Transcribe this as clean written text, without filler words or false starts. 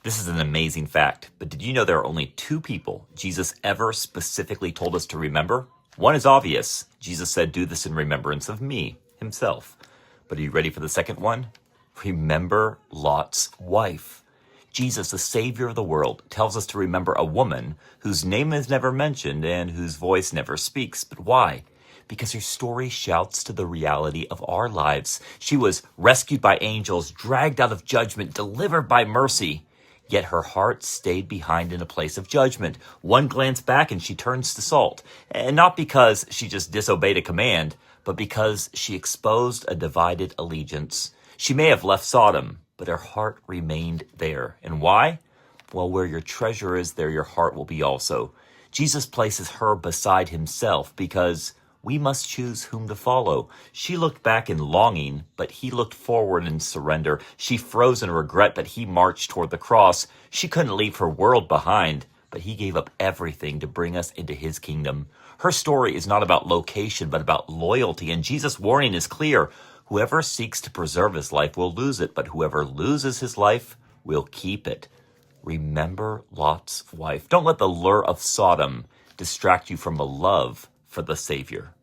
This is an amazing fact, but did you know there are only two people Jesus ever specifically told us to remember? One is obvious. Jesus said, "Do this in remembrance of me," himself. But are you ready for the second one? Remember Lot's wife. Jesus, the Savior of the world, tells us to remember a woman whose name is never mentioned and whose voice never speaks. But why? Because her story shouts to the reality of our lives. She was rescued by angels, dragged out of judgment, delivered by mercy. Yet her heart stayed behind in a place of judgment. One glance back and she turns to salt. And not because she just disobeyed a command, but because she exposed a divided allegiance. She may have left Sodom, but her heart remained there. And why? Well, where your treasure is, there your heart will be also. Jesus places her beside himself because we must choose whom to follow. She looked back in longing, but he looked forward in surrender. She froze in regret, but he marched toward the cross. She couldn't leave her world behind, but he gave up everything to bring us into his kingdom. Her story is not about location, but about loyalty, and Jesus' warning is clear. Whoever seeks to preserve his life will lose it, but whoever loses his life will keep it. Remember Lot's wife. Don't let the lure of Sodom distract you from a love for the Savior.